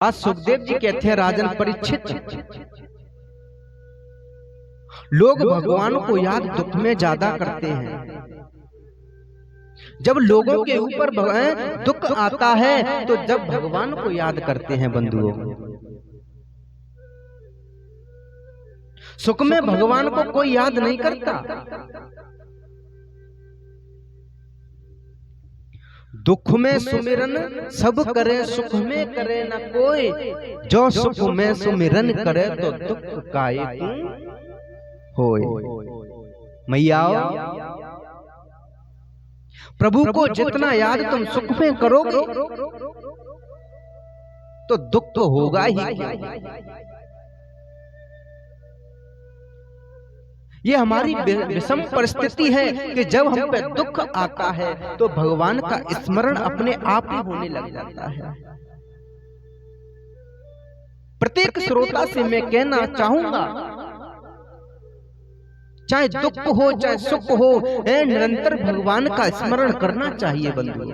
आज सुखदेव जी कहते हैं राजन परीक्षित, लोग भगवान को याद दुख में ज्यादा करते हैं। जब लोगों के ऊपर दुख आता है तो जब भगवान को याद करते हैं बंधुओं, सुख में भगवान को कोई याद नहीं करता। दुख में सुमिरन सब करे, सुख में करे न कोई, जो सुख में सुमिरन करे तो दुख काहे होए। मैया प्रभु को जितना याद तुम सुख में करोगे तो दुख तो होगा ही। ये हमारी विषम परिस्थिति है कि जब हम पे दुख आता है तो भगवान का स्मरण अपने आप ही होने लग जाता है। प्रत्येक श्रोता से मैं कहना चाहूंगा, चाहे दुख हो चाहे सुख हो, निरंतर भगवान का स्मरण करना चाहिए बंधु।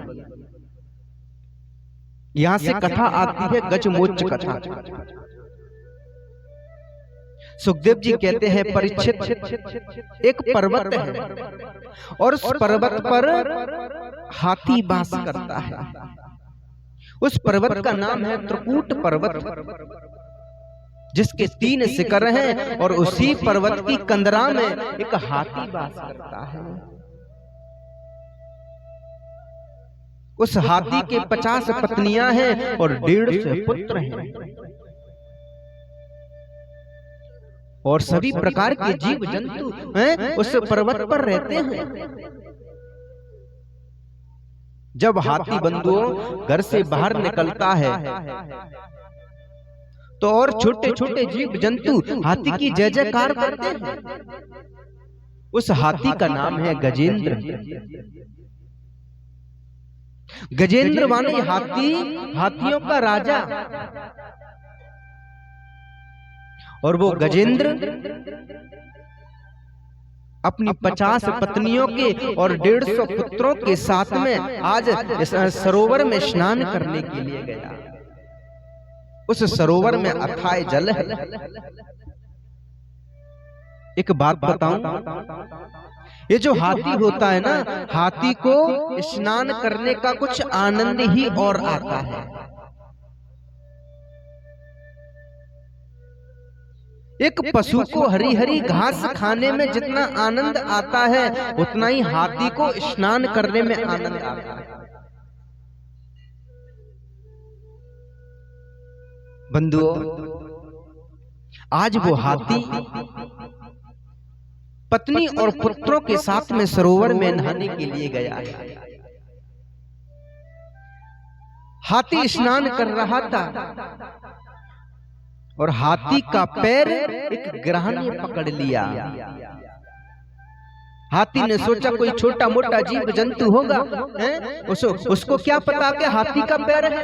यहां से कथा आती है गजमोक्ष कथा। सुखदेव जी कहते हैं परीक्षित, एक पर्वत है और उस पर्वत पर हाथी वास करता है। उस पर्वत का नाम है त्रिकूट पर्वत, जिसके 3 शिखर हैं और उसी पर्वत की कंदरा में एक हाथी वास करता है। उस हाथी के 50 पत्नियां हैं और 150 पुत्र हैं और सभी प्रकार के जीव जंतु उस पर्वत पर रहते हैं। जब हाथी बंधुओं घर से बाहर निकलता है तो और छोटे छोटे जीव जंतु हाथी की जय जयकार करते हैं। उस हाथी का नाम है गजेंद्र। गजेंद्र माने हाथी, हाथियों का राजा। और वो गजेंद्र अपनी 50 पत्नियों के और 150 पुत्रों के साथ में आज इस सरोवर में स्नान करने के लिए गया। उस सरोवर में अथाह जल है। एक बात बताऊं, ये जो हाथी होता है ना, हाथी को स्नान करने का कुछ आनंद ही और आता है। एक पशु को हरी हरी घास खाने में जितना आनंद आता है उतना ही हाथी को स्नान करने में आनंद आता है। बंधुओं, आज वो हाथी पत्नी और पुत्रों के साथ में सरोवर में नहाने के लिए गया है। हाथी स्नान कर रहा था और हाथी का पैर एक ग्रह ने पकड़ लिया। हाथी ने सोचा कोई छोटा मोटा जीव जंतु होगा, उसको क्या पता कि हाथी का पैर है।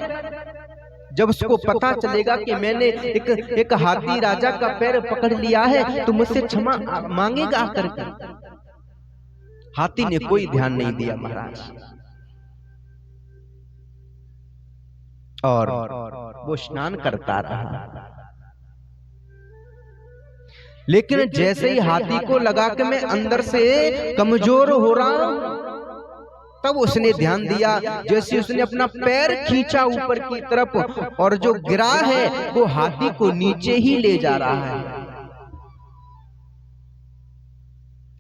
जब उसको पता चलेगा कि मैंने एक हाथी राजा का पैर पकड़ लिया है तो मुझसे क्षमा मांगेगा आकर के। हाथी ने कोई ध्यान नहीं दिया महाराज, और वो स्नान करता रहा। लेकिन जैसे ही हाथी को लगा कि मैं अंदर से कमजोर हो रहा हूं, तब उसने ध्यान दिया। जैसे उसने अपना पैर खींचा ऊपर की तरफ और जो गिरा है वो हाथी को नीचे ही ले जा रहा है।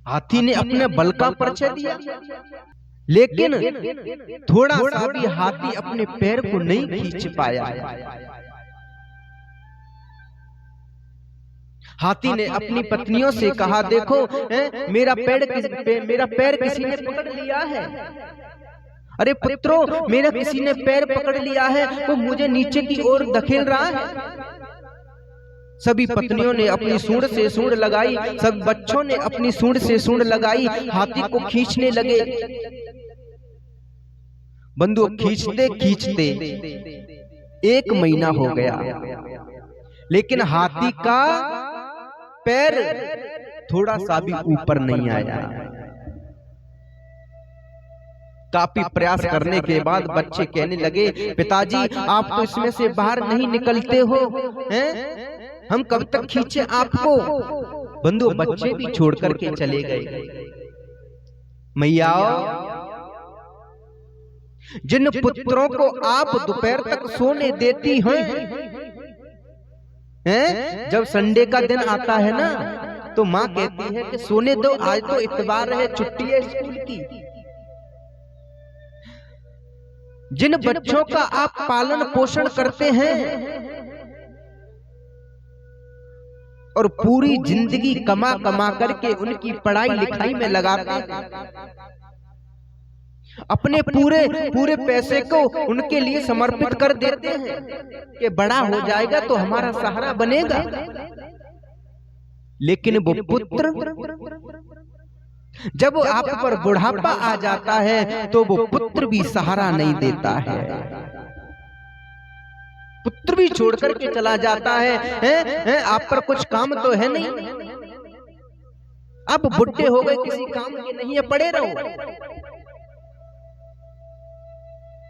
हाथी ने अपने बल का परिचय दिया, लेकिन थोड़ा सा भी हाथी अपने पैर को नहीं खींच पाया। हाथी ने अपनी पत्नियों से कहा, देखो मेरा पैर किसी ने पकड़ लिया है। अरे पुत्रों, मेरा किसी ने पैर पकड़ लिया है, वो मुझे नीचे की ओर धकेल रहा है। सभी पत्नियों ने अपनी सूंड से सूंड लगाई, सब बच्चों ने अपनी सूंड से सूंड लगाई, हाथी को खींचने लगे। बंधु, खींचते खींचते 1 महीना हो गया, लेकिन हाथी का पैर थोड़ा सा भी ऊपर नहीं आया। काफी प्रयास करने के बाद बच्चे कहने लगे, पिताजी आप तो इसमें से बाहर नहीं निकलते हो, हैं? हम कब तक खींचे आपको। बंधु बच्चे भी छोड़ करके चले गए। मैया, जिन पुत्रों को आप दोपहर तक सोने देती हैं, जब संडे का दिन आता है ना, तो माँ कहती है कि सोने दो, आज तो इतवार है, छुट्टी है स्कूल की। जिन बच्चों का आप पालन पोषण करते हैं और पूरी जिंदगी कमा कमा करके उनकी पढ़ाई लिखाई में लगाते हैं, अपने पूरे पूरे पैसे को उनके लिए समर्पित कर देते हैं कि बड़ा हो जाएगा तो हमारा सहारा बनेगा, लेकिन वो पुत्र जब आप पर बुढ़ापा आ जाता है तो वो पुत्र भी सहारा नहीं देता है, पुत्र भी छोड़ करके चला जाता है, आप पर कुछ काम तो है नहीं, अब बुढ़े हो गए, किसी काम के नहीं है, पड़े रहो।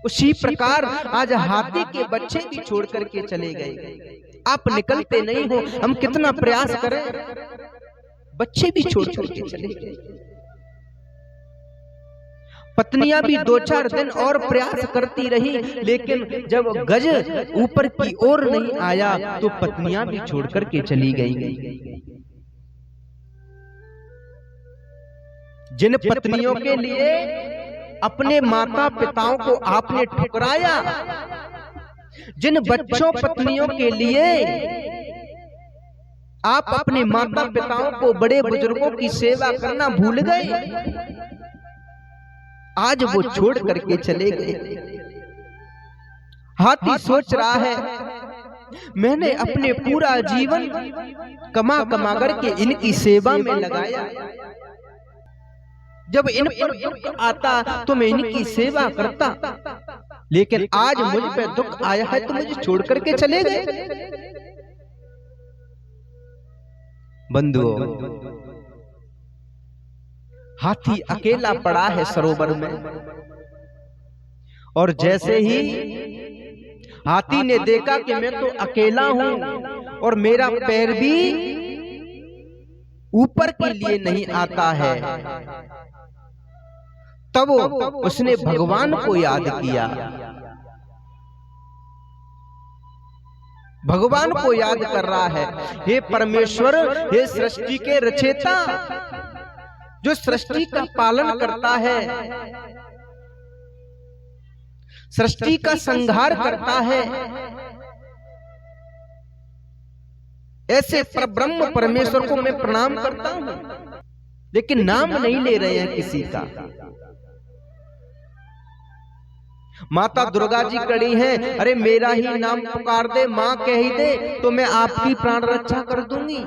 उसी प्रकार आज हाथी के बच्चे भी छोड़ करके चले गए, आप निकलते नहीं हो, हम कितना प्रयास करें, बच्चे भी छोड़ करके चले गए। पत्नियां भी 2-4 दिन और प्रयास करती रही, लेकिन जब गज ऊपर की ओर नहीं आया तो पत्नियां भी छोड़ करके चली गई। जिन पत्नियों के लिए अपने माता पिताओं को आपने ठुकराया, जिन बच्चों पत्नियों के लिए आप अपने माता पिताओं को, बड़े बुजुर्गों की सेवा करना भूल गए, आज वो छोड़ करके चले गए। हाथी सोच रहा है, मैंने अपने पूरा जीवन कमा कमा करके इनकी सेवा में लगाया, जब इन पर दुख आता तो मैं इनकी सेवा करता, लेकिन आज मुझ पे दुख आया है तो मुझे छोड़ करके चले गए। बंधुओं, हाथी अकेला पड़ा है सरोवर में, और जैसे ही हाथी ने देखा कि मैं तो अकेला हूं और मेरा पैर भी ऊपर के लिए नहीं आता है, तब उसने भगवान को याद किया, भगवान को याद कर रहा है, हे परमेश्वर, हे सृष्टि के रचयिता, जो सृष्टि का पालन करता है, सृष्टि का संहार करता है, ऐसे परब्रह्म परमेश्वर को मैं प्रणाम करता हूं, लेकिन नाम नहीं ले रहे हैं किसी का। माता दुर्गा जी खड़ी हैं, अरे मेरा ही नाम पुकार दे, मां कह ही दे तो मैं आपकी प्राण रक्षा कर दूंगी।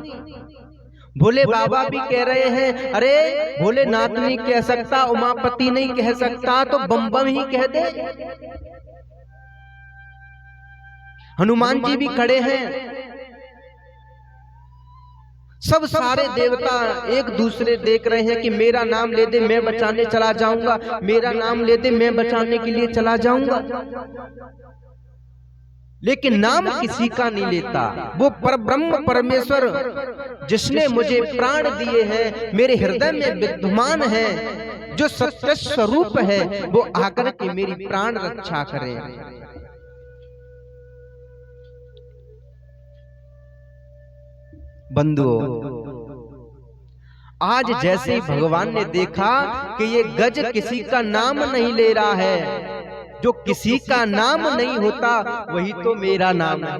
भोले बाबा भी कह रहे हैं, अरे भोलेनाथ नहीं कह सकता, उमापति नहीं कह सकता, तो बम बम ही कह दे। हनुमान जी भी खड़े हैं, सब सारे देवता एक दूसरे देख रहे हैं कि मेरा नाम ले दे मैं बचाने चला जाऊंगा, मेरा नाम ले दे मैं बचाने के लिए चला जाऊंगा, लेकिन नाम किसी का नहीं लेता। वो परब्रह्म परमेश्वर जिसने मुझे प्राण दिए हैं, मेरे हृदय में विद्यमान है, जो सत्य स्वरूप है, वो आकर के मेरी प्राण रक्षा करे। बंधुओं, आज जैसे ही भगवान ने देखा कि ये गज किसी का नाम नहीं ले रहा है, जो किसी का नाम नहीं होता वही तो मेरा नाम है,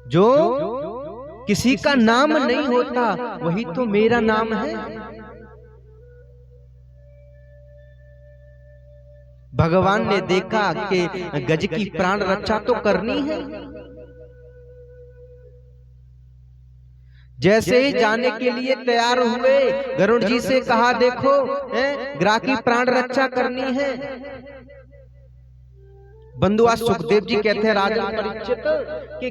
जो किसी का नाम नहीं होता वही तो मेरा नाम है। भगवान ने देखा कि गज की प्राण रक्षा तो करनी है। जैसे ही जाने के लिए तैयार हुए, गरुड़ जी से कहा, देखो ग्राह की प्राण रक्षा करनी है। बंधु, आज सुखदेव जी कहते हैं राजा परीक्षित कि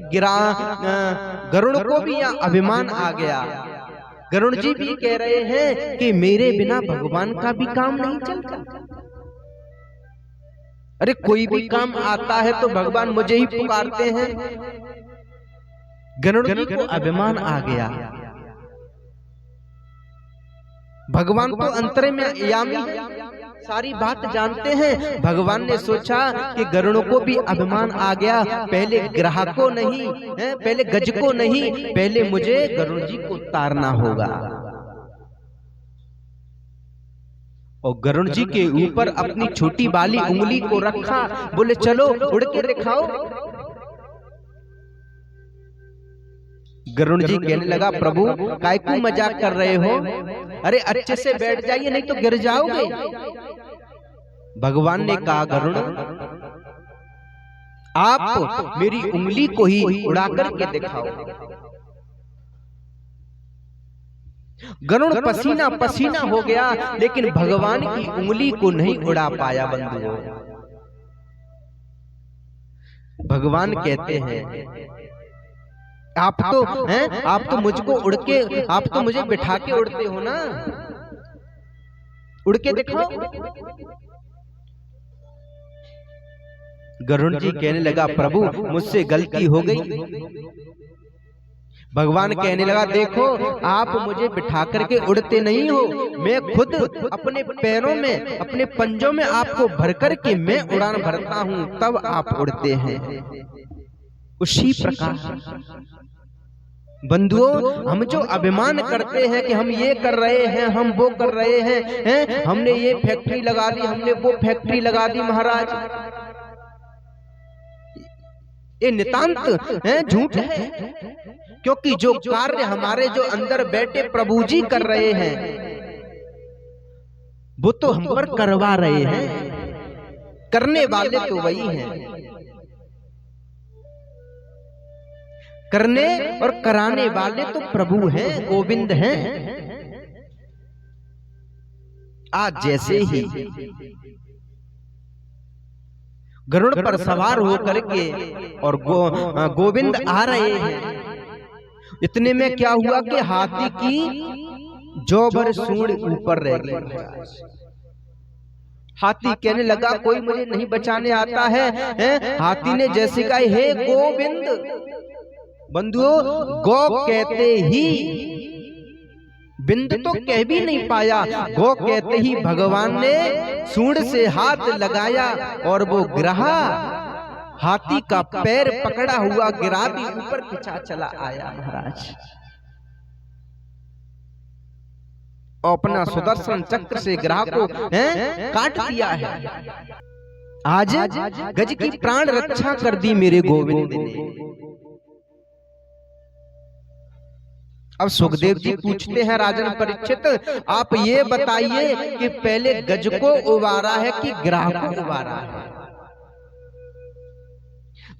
गरुड़ को भी यहाँ अभिमान आ गया गरुड़ जी भी कह रहे हैं कि मेरे बिना भगवान का भी काम नहीं चलता। अरे कोई भी काम आता है तो भगवान मुझे ही पुकारते हैं। गरुड़ जी को अभिमान आ गया। भगवान तो अंतर्यामी सारी बात जानते हैं। भगवान ने सोचा कि गरुड़ को भी अभिमान आ गया, पहले ग्राहक को नहीं है, पहले गज को नहीं, पहले मुझे गरुड़ जी को उतारना होगा। और गरुड़ जी के ऊपर अपनी छोटी वाली उंगली को रखा, बोले चलो उड़ के दिखाओ। गरुड़ जी कहने लगा, प्रभु काय को मजाक कर रहे हो? अरे अच्छे से बैठ जाइए नहीं तो गिर जाओगे। भगवान ने कहा, गरुड़ आप मेरी उंगली को ही उड़ा करके दिखाओ। गरुड़ पसीना पसीना हो गया, लेकिन भगवान की उंगली को नहीं उड़ा पाया। बंधुओं, भगवान कहते हैं आप तो मुझको उड़ के, आप तो मुझे बिठा के उड़ते हो ना, उड़ के दिखाओ। गरुड़ जी कहने लगा, प्रभु मुझसे गलती हो गई। भगवान कहने लगा, देखो आप मुझे बिठा करके उड़ते नहीं हो, मैं खुद अपने पैरों में, अपने पंजों में आपको भर करके मैं उड़ान भरता हूं, तब आप उड़ते हैं। उसी प्रकार बंधुओं, हम जो अभिमान करते हैं कि हम ये कर रहे हैं, हम वो कर रहे हैं, हमने ये फैक्ट्री लगा दी, हमने वो फैक्ट्री लगा दी, महाराज ये नितांत झूठ है। क्योंकि जो कार्य हमारे जो अंदर बैठे प्रभु जी कर रहे हैं, वो तो हम पर करवा रहे हैं, करने वाले तो वही हैं। करने और कराने वाले तो प्रभु हैं, गोविंद हैं। आज जैसे ही गरुड़ पर सवार होकर के और गोविंद आ रहे हैं, इतने में क्या हुआ कि हाथी की जौ भर सूंड ऊपर रह गई। हाथी कहने लगा, कोई मुझे नहीं बचाने आता है? हाथी ने जैसे कहा, हे गोविंद। बंधुओं, गौ कहते ही बिंद तो कह भी नहीं पाया, गौ कहते ही भगवान ने सूंड से हाथ लगाया और वो गिरा। हाथी का पैर पकड़ा हुआ गिरा भी ऊपर खिंचा चला आया महाराज। अपना सुदर्शन चक्र से गिरा को काट दिया है। आज गज की प्राण रक्षा कर दी मेरे गोविंद ने। अब सुखदेव जी पूछते हैं, राजन परीक्षित आप ये बताइए कि पहले गज को उबारा है कि गिरा को उबारा है?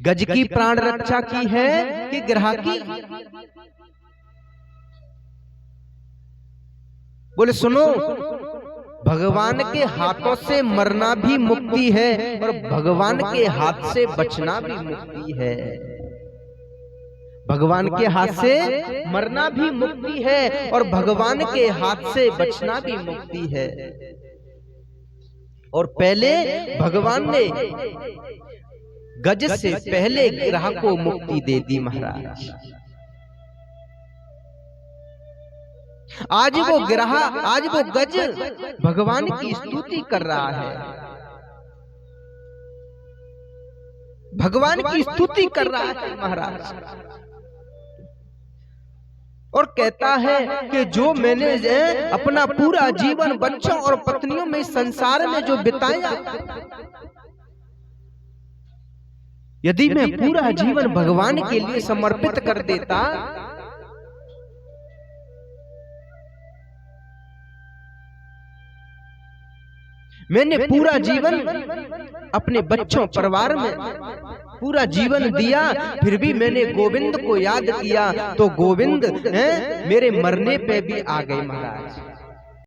गज की प्राण रक्षा की है कि गिरा की? बोले सुनो, भगवान के हाथों से मरना भी मुक्ति है और भगवान के हाथ से बचना भी मुक्ति है। भगवान के हाथ से मरना भी मुक्ति है और भगवान के हाथ से बचना भी मुक्ति है। और पहले भगवान ने गज से पहले गिरह को मुक्ति दे दी महाराज। आज वो गिरह, आज वो गज भगवान की स्तुति कर रहा है, भगवान की स्तुति कर रहा है महाराज। और कहता है कि जो मैंने अपना पूरा जीवन बच्चों और पत्नियों में संसार में जो बिताया, यदि मैं पूरा जीवन भगवान के लिए समर्पित कर देता, मैंने पूरा जीवन अपने बच्चों परिवार में पूरा जीवन दिया, फिर भी मैंने गोविंद को याद किया, तो गोविंद मेरे मरने पे भी आ गए महाराज।